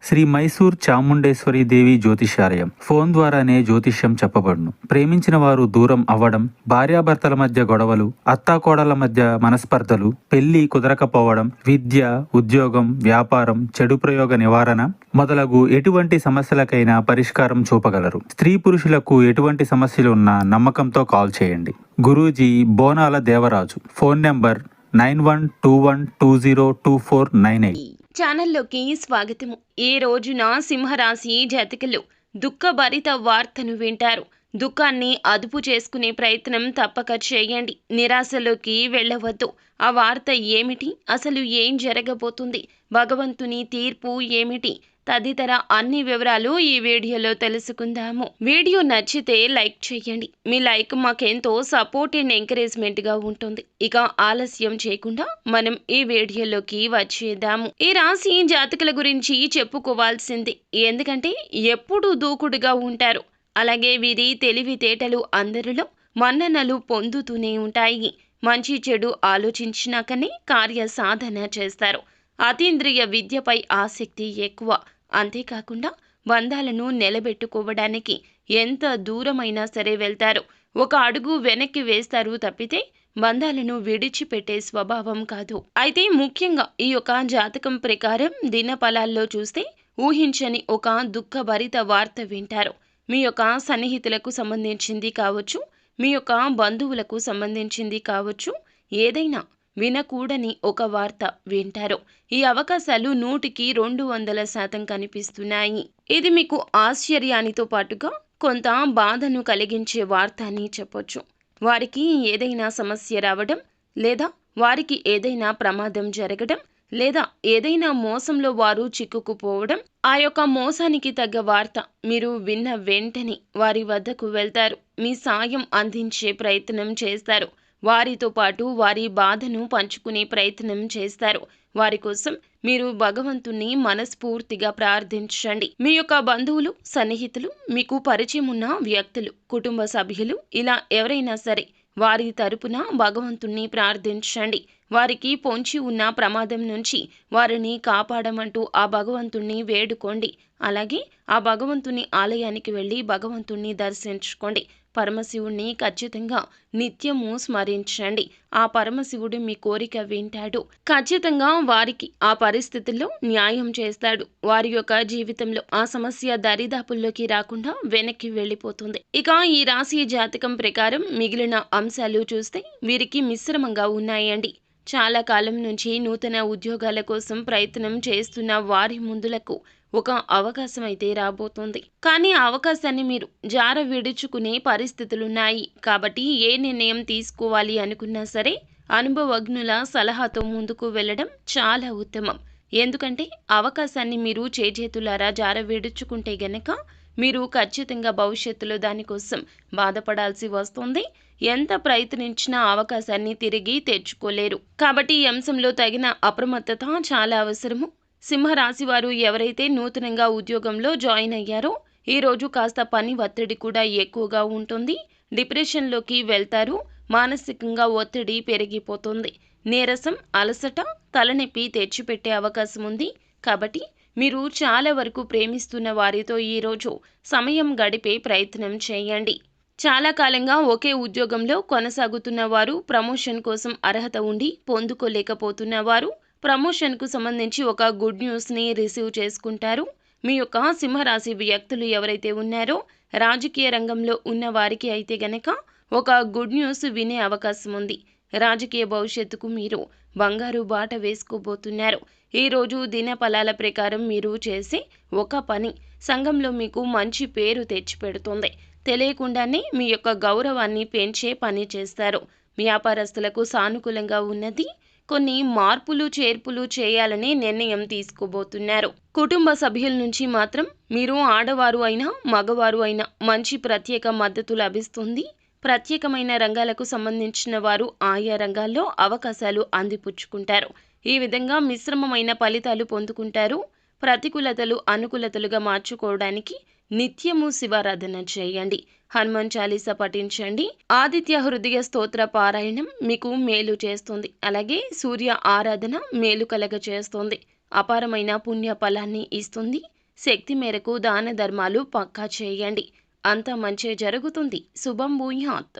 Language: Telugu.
శ్రీ మైసూర్ చాముండేశ్వరి దేవి జ్యోతిష్యాలయం. ఫోన్ ద్వారానే జ్యోతిష్యం చెప్పబడును. ప్రేమించిన వారు దూరం అవ్వడం, భార్యాభర్తల మధ్య గొడవలు, అత్తాకోడళ్ల మధ్య మనస్పర్ధలు, పెళ్లి కుదరకపోవడం, విద్య, ఉద్యోగం, వ్యాపారం, చెడు ప్రయోగ నివారణ మొదలగు ఎటువంటి సమస్యలకైనా పరిష్కారం చూపగలరు. స్త్రీ పురుషులకు ఎటువంటి సమస్యలు ఉన్నా నమ్మకంతో కాల్ చేయండి. గురూజీ బోనాల దేవరాజు. Phone number 9121202498. ఛానల్లోకి స్వాగతము. ఈ రోజున సింహరాశి జాతకులు దుఃఖభరిత వార్తను వింటారు. దుఃఖాన్ని అదుపు చేసుకునే ప్రయత్నం తప్పక చేయండి. నిరాశలోకి వెళ్ళవద్దు. ఆ వార్త ఏమిటి, అసలు ఏం జరగబోతుంది, భగవంతుని తీర్పు ఏమిటి తదితర అన్ని వివరాలు ఈ వీడియోలో తెలుసుకుందాము. వీడియో నచ్చితే లైక్ చేయండి. మీ లైక్ మాకెంతో సపోర్ట్ అండ్ ఎంకరేజ్మెంట్గా ఉంటుంది. ఇక ఆలస్యం చేయకుండా మనం ఈ వీడియోలోకి వచ్చేద్దాము. ఈ రాశి జాతకుల గురించి చెప్పుకోవాల్సింది, ఎందుకంటే ఎప్పుడూ దూకుడుగా ఉంటారు. అలాగే వీరి తెలివితేటలు అందరిలో మన్ననలు పొందుతూనే ఉంటాయి. మంచి చెడు ఆలోచించినాకనే కార్య సాధన చేస్తారు. అతీంద్రియ విద్యపై ఆసక్తి ఎక్కువ. అంతేకాకుండా బంధాలను నిలబెట్టుకోవడానికి ఎంత దూరమైనా సరే వెళ్తారు. ఒక అడుగు వెనక్కి వేస్తారు తప్పితే బంధాలను విడిచిపెట్టే స్వభావం కాదు. అయితే ముఖ్యంగా ఈ యొక్క జాతకం ప్రకారం దినఫలాల్లో చూస్తే ఊహించని ఒక దుఃఖభరిత వార్త వింటారు. మీ యొక్క సన్నిహితులకు సంబంధించింది కావచ్చు, మీ యొక్క బంధువులకు సంబంధించింది కావచ్చు, ఏదైనా వినకూడని ఒక వార్త వింటారు. ఈ అవకాశాలు 100% కనిపిస్తున్నాయి. ఇది మీకు ఆశ్చర్యానితో పాటుగా కొంత బాధను కలిగించే వార్త అని చెప్పొచ్చు. వారికి ఏదైనా సమస్య రావడం, లేదా వారికి ఏదైనా ప్రమాదం జరగడం, లేదా ఏదైనా మోసంలో వారు చిక్కుకుపోవడం, ఆ యొక్క మోసానికి తగ్గ వార్త మీరు విన్న వెంటనే వారి వద్దకు వెళ్తారు. మీ సాయం అందించే ప్రయత్నం చేస్తారు. వారితో పాటు వారి బాధను పంచుకునే ప్రయత్నం చేస్తారు. వారి కోసం మీరు భగవంతుణ్ణి మనస్ఫూర్తిగా ప్రార్థించండి. మీ యొక్క బంధువులు, సన్నిహితులు, మీకు పరిచయం ఉన్న వ్యక్తులు, కుటుంబ సభ్యులు, ఇలా ఎవరైనా సరే వారి తరపున భగవంతుణ్ణి ప్రార్థించండి. వారికి పొంచి ఉన్న ప్రమాదం నుంచి వారిని కాపాడమంటూ ఆ భగవంతుణ్ణి వేడుకోండి. అలాగే ఆ భగవంతుని ఆలయానికి వెళ్ళి భగవంతుణ్ణి దర్శించుకోండి. పరమశివుణ్ణి ఖచ్చితంగా నిత్యము స్మరించండి. ఆ పరమశివుడు మీ కోరిక వింటాడు. ఖచ్చితంగా వారికి ఆ పరిస్థితుల్లో న్యాయం చేస్తాడు. వారి యొక్క జీవితంలో ఆ సమస్య దరిదాపుల్లోకి రాకుండా వెనక్కి వెళ్ళిపోతుంది. ఇక ఈ రాశి జాతకం ప్రకారం మిగిలిన అంశాలు చూస్తే వీరికి మిశ్రమంగా ఉన్నాయండి. చాలా కాలం నుంచి నూతన ఉద్యోగాల కోసం ప్రయత్నం చేస్తున్న వారి ముందులకు ఒక అవకాశం అయితే రాబోతోంది. కానీ ఆ అవకాశాన్ని మీరు జార విడుచుకునే పరిస్థితులున్నాయి. కాబట్టి ఏ నిర్ణయం తీసుకోవాలి అనుకున్నా సరే అనుభవజ్ఞుల సలహాతో ముందుకు వెళ్ళడం చాలా ఉత్తమం. ఎందుకంటే అవకాశాన్ని మీరు చేజేతులారా జార విడుచుకుంటే గనక మీరు ఖచ్చితంగా భవిష్యత్తులో దానికోసం బాధపడాల్సి వస్తుంది. ఎంత ప్రయత్నించినా అవకాశాన్ని తిరిగి తెచ్చుకోలేరు. కాబట్టి ఈ అంశంలో తగిన అప్రమత్తత చాలా అవసరము. సింహరాశి వారు ఎవరైతే నూతనంగా ఉద్యోగంలో జాయిన్ అయ్యారో ఈరోజు కాస్త పని ఒత్తిడి కూడా ఎక్కువగా ఉంటుంది. డిప్రెషన్లోకి వెళ్తారు. మానసికంగా ఒత్తిడి పెరిగిపోతుంది. నీరసం, అలసట, తలనొప్పి తెచ్చిపెట్టే అవకాశం ఉంది. కాబట్టి మీరు చాలా వరకు ప్రేమిస్తున్న వారితో ఈరోజు సమయం గడిపే ప్రయత్నం చేయండి. చాలా కాలంగా ఒకే ఉద్యోగంలో కొనసాగుతున్న వారు, ప్రమోషన్ కోసం అర్హత ఉండి పొందుకోలేకపోతున్న వారు ప్రమోషన్కు సంబంధించి ఒక గుడ్ న్యూస్ని రిసీవ్ చేసుకుంటారు. మీ యొక్క సింహరాశి వ్యక్తులు ఎవరైతే ఉన్నారో రాజకీయ రంగంలో ఉన్న వారికి అయితే గనక ఒక గుడ్ న్యూస్ వినే అవకాశం ఉంది. రాజకీయ భవిష్యత్తుకు మీరు బంగారు బాట వేసుకోబోతున్నారు. ఈరోజు దినఫలాల ప్రకారం మీరు చేసే ఒక పని సంఘంలో మీకు మంచి పేరు తెచ్చిపెడుతుంది. తెలియకుండానే మీ యొక్క గౌరవాన్ని పెంచే పని చేస్తారు. వ్యాపారస్తులకు సానుకూలంగా ఉన్నది. కొన్ని మార్పులు చేర్పులు చేయాలని నిర్ణయం తీసుకోబోతున్నారు. కుటుంబ సభ్యుల నుంచి మాత్రం మీరు ఆడవారు అయినా మగవారు అయినా మంచి ప్రత్యేక మద్దతు లభిస్తుంది. ప్రత్యేకమైన రంగాలకు సంబంధించిన వారు ఆయా రంగాల్లో అవకాశాలు అందిపుచ్చుకుంటారు. ఈ విధంగా మిశ్రమమైన ఫలితాలు పొందుకుంటారు. ప్రతికూలతలు అనుకూలతలుగా మార్చుకోవడానికి నిత్యము శివారాధన చేయండి. హనుమాన్ చాలీసా పఠించండి. ఆదిత్య హృదయ స్తోత్ర పారాయణం మీకు మేలు చేస్తుంది. అలాగే సూర్య ఆరాధన మేలు కలగ చేస్తుంది. అపారమైన పుణ్య ఫలాన్ని ఇస్తుంది. శక్తి మేరకు దాన ధర్మాలు పక్కా చేయండి. అంతా మంచే జరుగుతుంది. శుభం భూయాత్.